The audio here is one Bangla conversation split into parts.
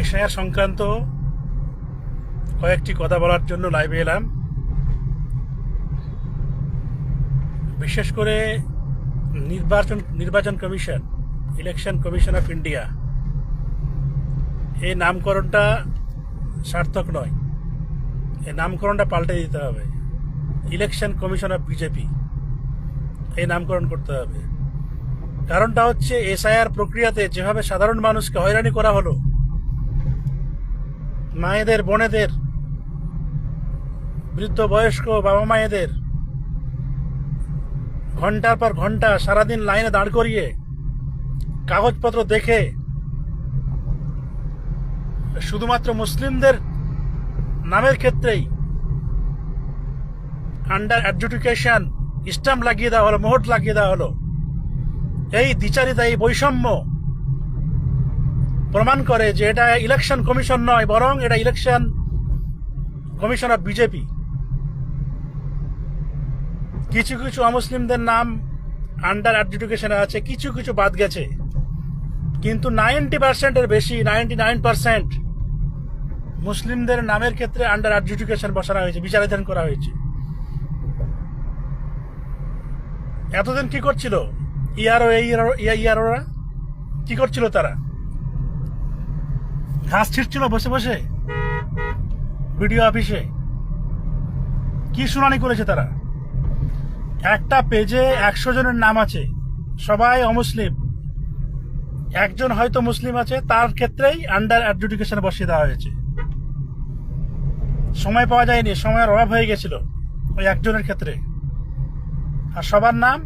এশিয়া সংক্রান্ত কয়েকটি কথা বলার জন্য লাইভে এলাম। বিশেষ করে নির্বাচন commission, election commission of India, এই নামকরণটা সার্থক নয়। এই নামকরণটা পাল্টে দিতে হবে। ইলেকশন কমিশন অফ বিজেপি এই নামকরণ করতে হবে। কারণটা হচ্ছে এসআইআর প্রক্রিয়াতে যেভাবে সাধারণ মানুষকে হয়রানি করা হলো, মায়েদের, বোনেদের, বৃদ্ধ বয়স্ক বাবা মায়েদের ঘন্টার পর ঘন্টা সারাদিন লাইনে দাঁড় করিয়ে কাগজপত্র দেখে শুধুমাত্র মুসলিমদের নামের ক্ষেত্রেই আন্ডার অ্যাডজুডিকেশন স্ট্যাম্প লাগিয়ে দেওয়া হলো, মোহর লাগিয়ে দেওয়া হলো। এই দ্বিচারিতা, এই বৈষম্য প্রমাণ করে যে এটা ইলেকশন কমিশন নয়, বরং এটা ইলেকশন কমিশন অফ বিজেপি। কিছু কিছু অমুসলিমদের নাম আন্ডার অ্যাডজুডিকেশনে আছে, কিছু কিছু বাদ গেছে, কিন্তু 90%-এর বেশি, 99% মুসলিমদের নামের ক্ষেত্রে আন্ডার অ্যাডজুডিকেশন বসানো হয়েছে, বিচারাধীন করা হয়েছে। এতদিন কি করছিল ইয়ারোরা? কি করছিল তারা? ঘাস ছিটছিল বসে বসে ভিডিও অফিসে। কি শুনানি করেছে তারা? একটা পেজে 100 জনের নাম আছে, সবাই অমুসলিম, একজন হয়তো মুসলিম আছে, তার ক্ষেত্রেই আন্ডার অ্যাডজুডিকেশন বসিয়ে দেওয়া হয়েছে। সময় পাওয়া যায়নি, সময়ের অভাব হয়ে গেছিল ওই একজনের ক্ষেত্রে, আর সবার নাম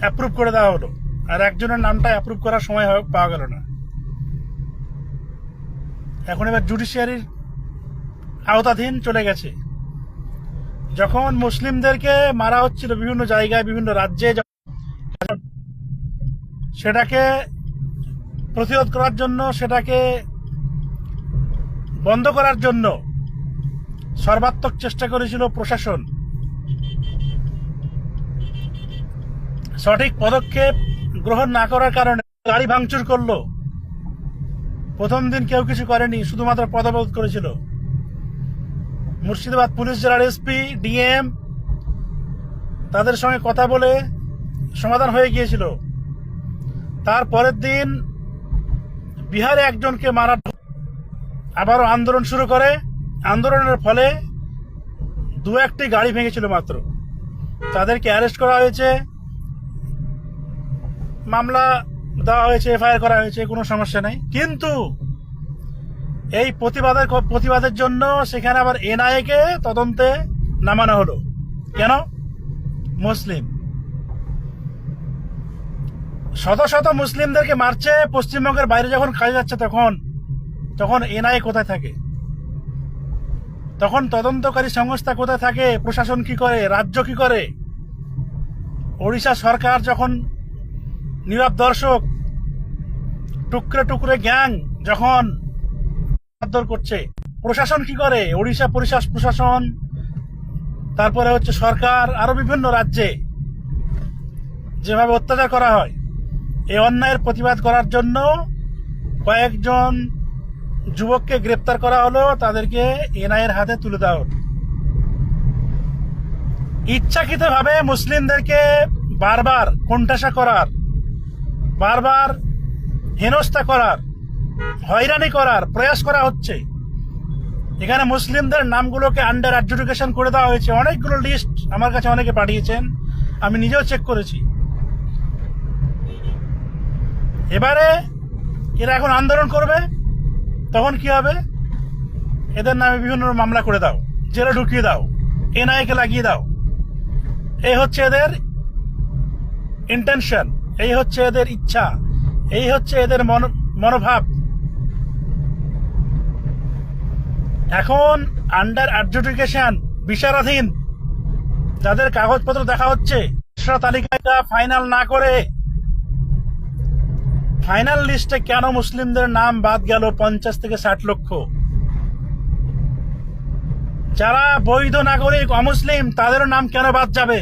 অ্যাপ্রুভ করে দেওয়া হলো, আর একজনের নামটা অ্যাপ্রুভ করার সময় পাওয়া গেল না। এখন এবার জুডিশিয়ারির আওতাধীন চলে গেছে। যখন মুসলিমদেরকে মারা হচ্ছিল বিভিন্ন জায়গায়, বিভিন্ন রাজ্যে, সেটাকে প্রতিরোধ করার জন্য, সেটাকে বন্ধ করার জন্য সর্বাত্মক চেষ্টা করেছিল প্রশাসন। সঠিক পদক্ষেপ গ্রহণ না করার কারণে গাড়ি ভাঙচুর করলো। প্রথম দিন কেউ কিছু করেনি, শুধুমাত্র পদবোধ করেছিল। মুর্শিদাবাদ পুলিশ জেলার এসপি, ডিএম, তাদের সঙ্গে কথা বলে সমাধান হয়ে গিয়েছিল। তার পরের দিন বিহারে একজনকে মারা, আবারও আন্দোলন শুরু করে। আন্দোলনের ফলে 2-1টি গাড়ি ভেঙেছিল মাত্র, তাদেরকে অ্যারেস্ট করা হয়েছে, মামলা দেওয়া হয়েছে, এফআইআর করা হয়েছে, কোনো সমস্যা নেই। কিন্তু এই প্রতিবাদের জন্য সেখানে আবার এনআইএ কে তদন্তে নামানো হলো। কেন? মুসলিম, শত শত মুসলিমদেরকে মারছে। পশ্চিমবঙ্গের বাইরে যখন কাজে যাচ্ছে তখন এনআইএ কোথায় থাকে? তখন তদন্তকারী সংস্থা কোথায় থাকে? প্রশাসন কি করে? রাজ্য কি করে? ওড়িশা সরকার যখন নীরব দর্শক, টুকরে টুকরে গ্যাং যখন করছে, প্রশাসন কি করে? ওড়িশা প্রশাসন, তারপরে হচ্ছে সরকার, আরো বিভিন্ন রাজ্যে যেভাবে অত্যাচার করা হয়, এই অন্যায়ের প্রতিবাদ করার জন্য কয়েকজন যুবককে গ্রেপ্তার করা হলো, তাদেরকে এনআইএর হাতে তুলে দেওয়া হলো। ইচ্ছাকৃতভাবে মুসলিমদেরকে বারবার কোণঠাসা করার, বারবার হেনস্থা করার, হয়রানি করার প্রয়াস করা হচ্ছে। এখানে মুসলিমদের নামগুলোকে আন্ডার অ্যাডজুডিকেশন করে দেওয়া হয়েছে। অনেকগুলো লিস্ট আমার কাছে অনেকে পাঠিয়েছেন, আমি নিজেও চেক করেছি। এবারে এরা এখন আন্দোলন করবে, তখন কি হবে? এদের নামে বিভিন্ন মামলা করে দাও, জেলে ঢুকিয়ে দাও, এনআইএ কে লাগিয়ে দাও। এই হচ্ছে এদের ইন্টেনশন, এই হচ্ছে এদের ইচ্ছা, এই হচ্ছে এদের মনোভাব। এখন আন্ডার অ্যাডজুডিকেশন, বিচারাধীন, যাদের কাগজপত্র দেখা হচ্ছে, তালিকাটা ফাইনাল না করে ফাইনাল লিস্টে কেন মুসলিমদের নাম বাদ গেল 50 থেকে 60 লক্ষ? যারা বৈধ নাগরিক অমুসলিম, তাদের নাম কেন বাদ যাবে?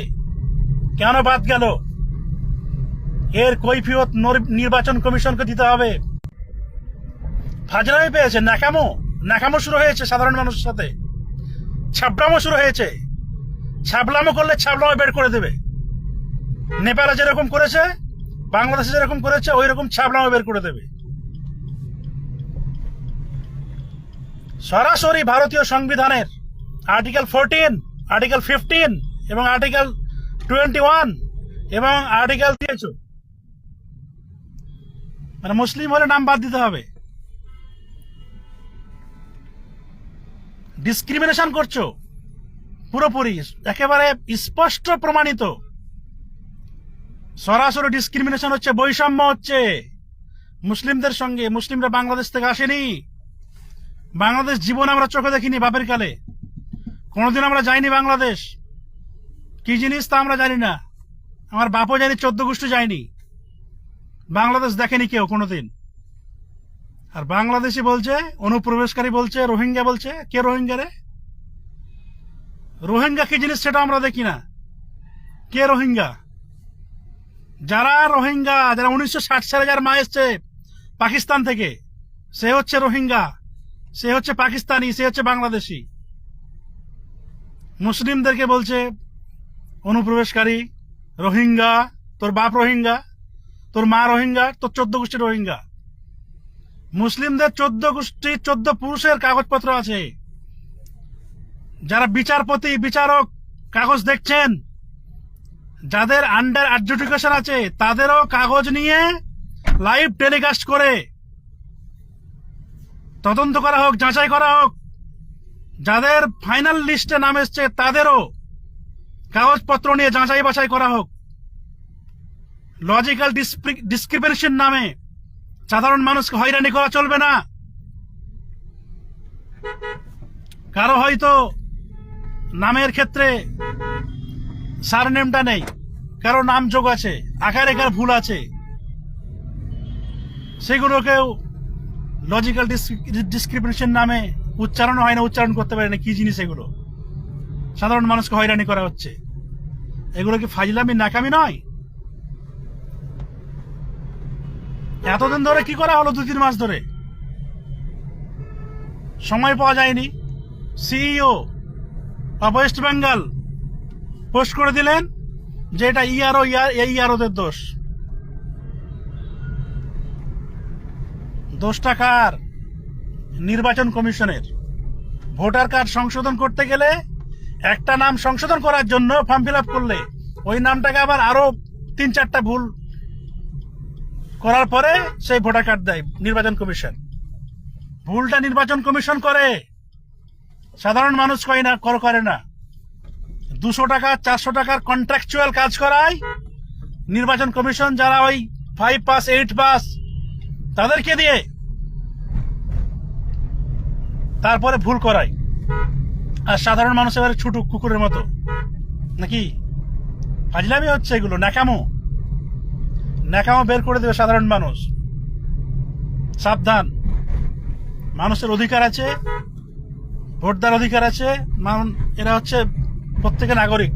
কেন বাদ গেল? এর কৈফিয়ত নির্বাচন কমিশনকে দিতে হবে। ফাজলামি পেয়েছে, ন্যাকামো শুরু হয়েছে সাধারণ মানুষের সাথে, ছাবলামো শুরু হয়েছে। ছাবলামো করলে ছাবলামো বের করে দেবে। নেপালে যেরকম করেছে, বাংলাদেশে যেরকম করেছে, ওই রকম ছাবলামো বের করে দেবে। সরাসরি ভারতীয় সংবিধানের আর্টিকেল 14, আর্টিকেল 15 এবং আর্টিকেল 21 এবং আর্টিকেল দিয়েছ, মানে মুসলিম হলে নাম বাদ দিতে হবে। ডিসক্রিমিনেশন করছো পুরোপুরি, একেবারে স্পষ্ট প্রমাণিত। সরাসরি ডিসক্রিমিনেশন হচ্ছে, বৈষম্য হচ্ছে মুসলিমদের সঙ্গে। মুসলিমরা বাংলাদেশ থেকে আসেনি, বাংলাদেশ জীবন আমরা চোখে দেখিনি বাপের কালে, কোনোদিন আমরা যাইনি বাংলাদেশ। কি জিনিস তা আমরা জানি না, আমার বাপও জানি, 14 গোষ্ঠী যায়নি, বাংলাদেশ দেখেনি কেউ কোনোদিন। আর বাংলাদেশি বলছে, অনুপ্রবেশকারী বলছে, রোহিঙ্গা বলছে। কে রোহিঙ্গা রে? রোহিঙ্গা কি জিনিস সেটা আমরা দেখি না। কে রোহিঙ্গা? যারা রোহিঙ্গা, যারা 1960 সালে যার মা এসছে পাকিস্তান থেকে, সে হচ্ছে রোহিঙ্গা, সে হচ্ছে পাকিস্তানি, সে হচ্ছে বাংলাদেশি। মুসলিমদেরকে বলছে অনুপ্রবেশকারী, রোহিঙ্গা। তোর বাপ রোহিঙ্গা, তোর মা রোহিঙ্গা, তোর 14 গোষ্ঠী রোহিঙ্গা। মুসলিমদের 14 গোষ্ঠী, 14 পুরুষের কাগজপত্র আছে। যারা বিচারপতি, বিচারক, কাগজ দেখছেন, যাদের আন্ডার অ্যাডজুডিকেশন আছে, তাদেরও কাগজ নিয়ে লাইভ টেলিকাস্ট করে তদন্ত করা হোক, যাচাই করা হোক। যাদের ফাইনাল লিস্টে নাম এসছে, তাদেরও কাগজপত্র নিয়ে যাচাই বাছাই করা হোক। লজিক্যাল ডিসক্রিমিনেশন নামে সাধারণ মানুষকে হয়রানি করা চলবে না। কারো হয়তো নামের ক্ষেত্রে সারনেমটা নেই, কারো নাম যোগ আছে, আকার একার ভুল আছে, সেগুলোকেও লজিক্যাল ডিসক্রিমিনেশন নামে উচ্চারণ হয় না, উচ্চারণ করতে পারে না। কি জিনিস এগুলো? সাধারণ মানুষকে হয়রানি করা হচ্ছে। এগুলো কি ফাজলামি, নাকামি নয়? এতদিন ধরে কি করা হলো? 2-3 মাস ধরে সময় পাওয়া যায়নি। সিইও ওয়েস্ট বেঙ্গল পোস্ট করে দিলেন যে এটা ইয়ারোদের দোষ। দোষটা কার? নির্বাচন কমিশনের। ভোটার কার্ড সংশোধন করতে গেলে, একটা নাম সংশোধন করার জন্য ফর্ম ফিল আপ করলে, ওই নামটাকে আবার আরো 3-4টা ভুল করার পরে সেই ভোটার কার্ড দেয় নির্বাচন কমিশন। ভুলটা নির্বাচন কমিশন করে, সাধারণ মানুষ করে না। 200 টাকা 400 টাকার কন্ট্রাকচুয়াল কাজ করায় নির্বাচন কমিশন, যারা ওই 5 পাস 8 পাস তাদেরকে দিয়ে তারপরে ভুল করায়। আর সাধারণ মানুষ এবারে ছুটুক কুকুরের মতো নাকি? ফাজলামি হচ্ছে এগুলো, ন্যাকামো বের করে দেবে সাধারণ মানুষ। সাবধান, মানুষের অধিকার আছে, ভোট দেওয়ার অধিকার আছে। এরা হচ্ছে প্রত্যেকের নাগরিক।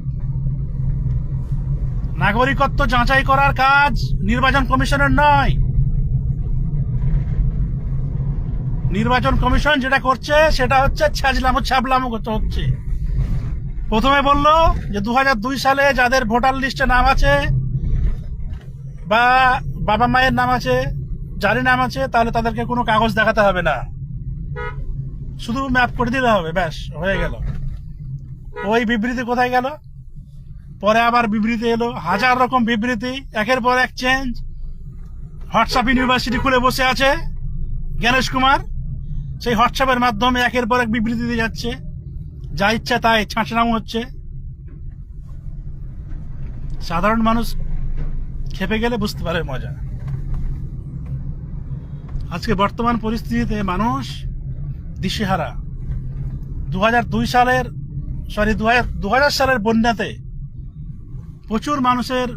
নাগরিকত্ব যাচাই করার কাজ নির্বাচন কমিশনের নয়। নির্বাচন কমিশন যেটা করছে সেটা হচ্ছে ছাবলামো হচ্ছে। প্রথমে বলল যে 2002 সালে যাদের ভোটার লিস্টে নাম আছে বা বাবা মায়ের নাম আছে, যারই নাম আছে, তাহলে তাদেরকে কোনো কাগজ দেখাতে হবে না, শুধু ম্যাপ করে দিতে হবে, ব্যাস হয়ে গেল। ওই বিবৃতি কোথায় গেল? পরে আবার বিবৃতি এলো, 1000 রকম বিবৃতি, একের পর এক চেঞ্জ। হোয়াটসঅ্যাপ ইউনিভার্সিটি খুলে বসে আছে জ্ঞানেশ কুমার, সেই হোয়াটসঅ্যাপের মাধ্যমে একের পর এক বিবৃতি দিয়ে যাচ্ছে, যা ইচ্ছা তাই ছাঁচনামো হচ্ছে। সাধারণ মানুষ খেপে গেলে বুঝতে পারে মজা। আজকে বর্তমান পরিস্থিতিতে মানুষ দিশেহারা। 2000 সালের বন্যাতে প্রচুর মানুষের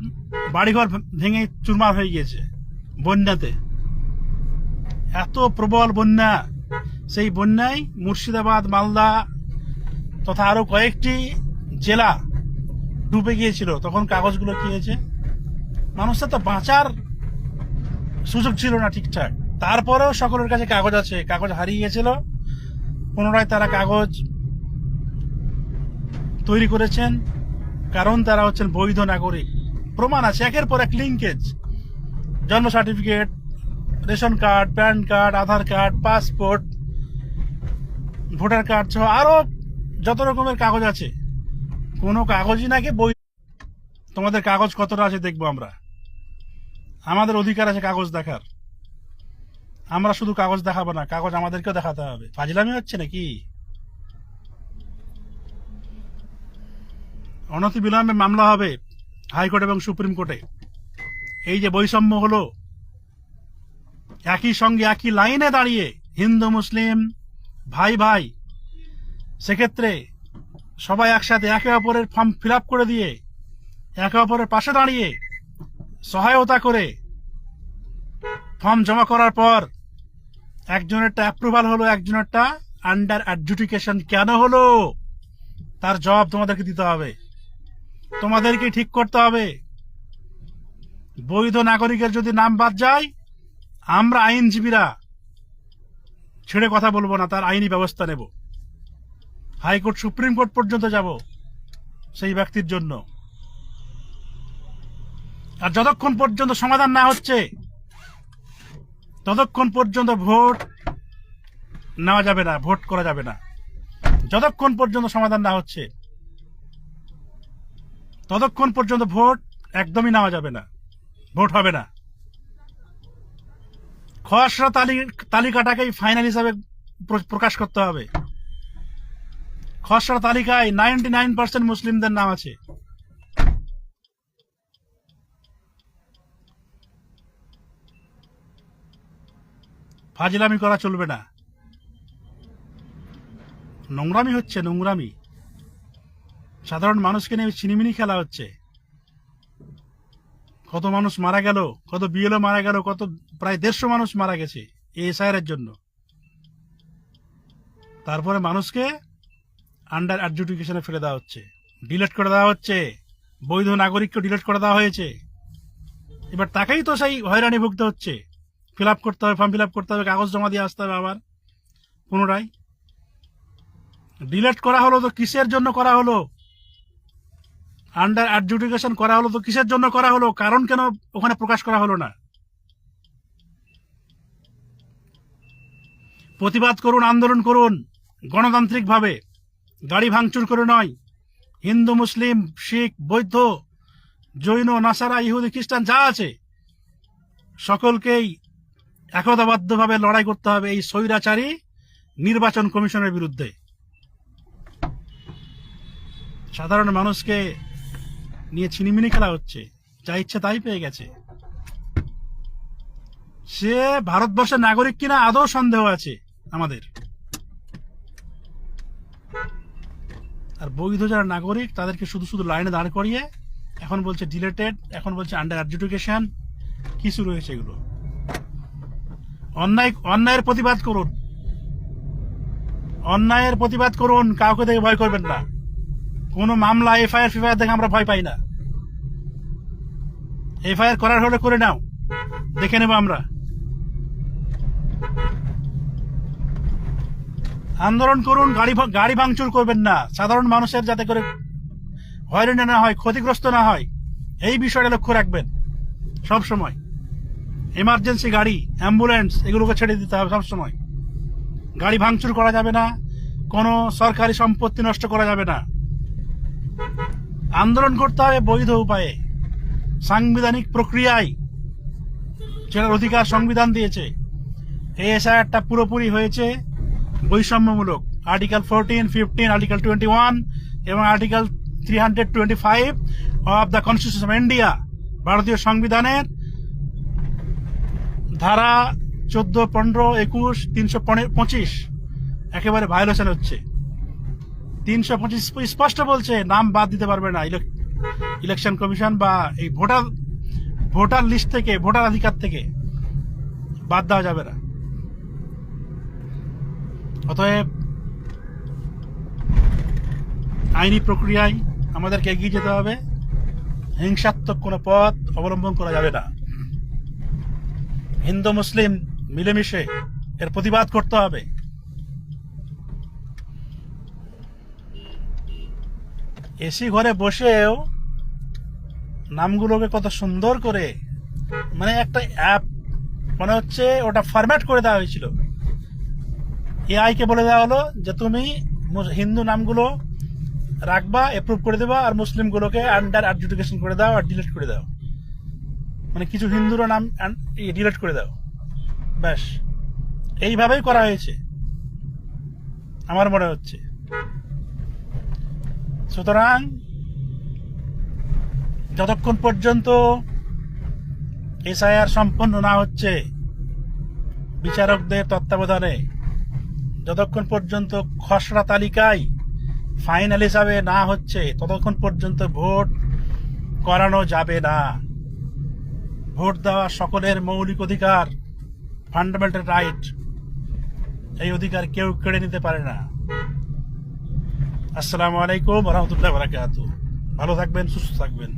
বাড়িঘর ভেঙে চুরমার হয়ে গিয়েছে। বন্যাতে এত প্রবল বন্যা, সেই বন্যায় মুর্শিদাবাদ, মালদা তথা আরো কয়েকটি জেলা ডুবে গিয়েছিল। তখন কাগজগুলো কি হয়েছে? মানুষের তো বাঁচার সুযোগ ছিল না ঠিকঠাক। তারপরেও সকলের কাছে কাগজ আছে, কাগজ হারিয়ে গেছিল, পুনরায় তারা কাগজ তৈরি করেছেন, কারণ তারা হচ্ছেন বৈধ নাগরিক। প্রমাণ আছে, একের পর এক লিঙ্কেজ, জন্ম certificate, ration card, PAN card, Aadhaar card, passport, voter card সহ আরো যত রকমের কাগজ আছে, কোনো কাগজই নাকি বই। তোমাদের কাগজ কতটা আছে দেখবো আমরা, আমাদের অধিকার আছে কাগজ দেখার। আমরা শুধু কাগজ দেখাবো না, কাগজ আমাদেরকেও দেখাতে হবে। ফাজলামি হচ্ছে নাকি? অনতি বিলম্বে মামলা হবে হাইকোর্ট এবং সুপ্রিম কোর্টে। এই যে বৈষম্য হলো, একই সঙ্গে একই লাইনে দাঁড়িয়ে হিন্দু মুসলিম ভাই ভাই, সেক্ষেত্রে সবাই একসাথে একে অপরের ফর্ম ফিল আপ করে দিয়ে একে অপরের পাশে দাঁড়িয়ে সহায়তা করে ফর্ম জমা করার পর একজনেরটা অ্যাপ্রুভাল হলো, একজনেরটা আন্ডার অ্যাডজুডিকেশন কেন হলো, তার জবাব তোমাদেরকে দিতে হবে, তোমাদেরকে ঠিক করতে হবে। বৈধ নাগরিকের যদি নাম বাদ যায়, আমরা আইনজীবীরা ছেড়ে কথা বলবো না, তার আইনি ব্যবস্থা নেব। হাইকোর্ট সুপ্রিম কোর্ট পর্যন্ত যাব সেই ব্যক্তির জন্য। আর যতক্ষণ পর্যন্ত সমাধান না হচ্ছে, ততক্ষণ পর্যন্ত ভোট নেওয়া যাবে না, ভোট করা যাবে না। যতক্ষণ পর্যন্ত সমাধান না হচ্ছে, ততক্ষণ পর্যন্ত ভোট একদমই নেওয়া যাবে না, ভোট হবে না। খসড়া তালিকাটাকেই ফাইনাল হিসাবে প্রকাশ করতে হবে। খসড়া তালিকায় 99% মুসলিমদের নাম আছে। ফাজলামি করা চলবে না, নোংরামি হচ্ছে, নোংরামি। সাধারণ মানুষকে নিয়ে চিনিমিনি খেলা হচ্ছে। কত মানুষ মারা গেল, কত বিএলও মারা গেল, কত প্রায় 150 মানুষ মারা গেছে এই এসআইআর জন্য। তারপরে মানুষকে আন্ডার অ্যাডজুডিকেশনে ফেলে দেওয়া হচ্ছে, ডিলেট করে দেওয়া হচ্ছে, বৈধ নাগরিককে ডিলেট করে দেওয়া হয়েছে। এবার তাকেই তো সেই হয়রানি ভুগতে হচ্ছে, ফিল আপ করতে হবে, ফর্ম ফিল আপ করতে হবে, কাগজ জমা দিয়ে আসতে হবে আবার পুনরায়। ডিলেট করা হলো তো কিসের জন্য করা হলো? আন্ডার অ্যাডজুডিকেশন করা হলো তো কিসের জন্য করা হলো? কারণ কেন ওখানে প্রকাশ করা হলো না? প্রতিবাদ করুন, আন্দোলন করুন গণতান্ত্রিক ভাবে, গাড়ি ভাঙচুর করে নয়। হিন্দু মুসলিম শিখ বৌদ্ধ জৈন নাসারা ইহুদি খ্রিস্টান যা আছে সকলকেই একতাবদ্ধভাবে লড়াই করতে হবে এই স্বৈরাচারী নির্বাচন কমিশনের বিরুদ্ধে। সাধারণ মানুষকে নিয়ে ছিনিমিনি খেলা হচ্ছে, যা ইচ্ছে তাই পেয়ে গেছে। সে ভারতবর্ষের নাগরিক কিনা আদৌ সন্দেহ আছে আমাদের। আর বৈধ যারা নাগরিক তাদেরকে শুধু শুধু লাইনে দাঁড় করিয়ে এখন বলছে ডিলেটেড, এখন বলছে আন্ডার অ্যাডজুডিকেশন। কি শুরু হয়েছে এগুলো? অন্যায়ের প্রতিবাদ করুন, অন্যায়ের প্রতিবাদ করুন, কাউকে দেখে ভয় করবেন না। কোনো মামলা এফআইআর ফিফআইআর দেখে আমরা ভয় পাই না। এফআইআর করার হলে করে নাও, দেখে নেব আমরা। আন্দোলন করুন, গাড়ি ভাঙচুর করবেন না। সাধারণ মানুষের যাতে করে হয়রানি না হয়, ক্ষতিগ্রস্ত না হয়, এই বিষয়টা লক্ষ্য রাখবেন সব সময়। এমার্জেন্সি গাড়ি, অ্যাম্বুলেন্স এগুলোকে ছেড়ে দিতে হবে সব সময়। গাড়ি ভাঙচুর করা যাবে না, কোনো সরকারি সম্পত্তি নষ্ট করা যাবে না। আন্দোলন করতে হবে বৈধ উপায়ে, সাংবিধানিক প্রক্রিয়ায়, যেটার অধিকার সংবিধান দিয়েছে। এই এসআইআরটা পুরোপুরি হয়েছে বৈষম্যমূলক। আর্টিকেল 14, 15, আর্টিকেল 21 এবং article 325 of the constitution of India, ভারতীয় সংবিধানের ধারা 14, 15, 21, 325 একেবারে ভায়োলেশন হচ্ছে। 325 স্পষ্ট বলছে নাম বাদ দিতে পারবে না ইলেকশন কমিশন, বা এই ভোটার লিস্ট থেকে, ভোটার অধিকার থেকে বাদ দেওয়া যাবে না। অতএব আইনি প্রক্রিয়ায় আমাদেরকে এগিয়ে যেতে হবে, হিংসাত্মক কোনো পথ অবলম্বন করা যাবে না। হিন্দু মুসলিম মিলেমিশে এর প্রতিবাদ করতে হবে। এসি ঘরে বসেও নামগুলোকে কত সুন্দর করে, মানে একটা অ্যাপ মনে হচ্ছে ওটা ফরম্যাট করে দেওয়া হয়েছিল। এআই কে বলে দেওয়া হলো যে তুমি হিন্দু নামগুলো রাখবা, অ্যাপ্রুভ করে দেবা, আর মুসলিমগুলোকে আন্ডার অ্যাডজুডিকেশন করে দাও আর ডিলিট করে দাও, মানে কিছু হিন্দুর নাম ডিলিট করে দাও, ব্যাস এইভাবেই করা হয়েছে আমার মনে হচ্ছে। সুতরাং যতক্ষণ পর্যন্ত এসআইআর সম্পন্ন না হচ্ছে বিচারকদের তত্ত্বাবধানে, যতক্ষণ পর্যন্ত খসড়া তালিকায় ফাইনাল হিসাবে না হচ্ছে, ততক্ষণ পর্যন্ত ভোট করানো যাবে না। ভোট দেওয়া সকলের মৌলিক অধিকার, ফান্ডামেন্টাল রাইট। এই অধিকার কেউ কেড়ে নিতে পারে না। আসসালামু আলাইকুম ওয়া রাহমাতুল্লাহি ওয়া বারাকাতুহু। ভালো থাকবেন, সুস্থ থাকবেন।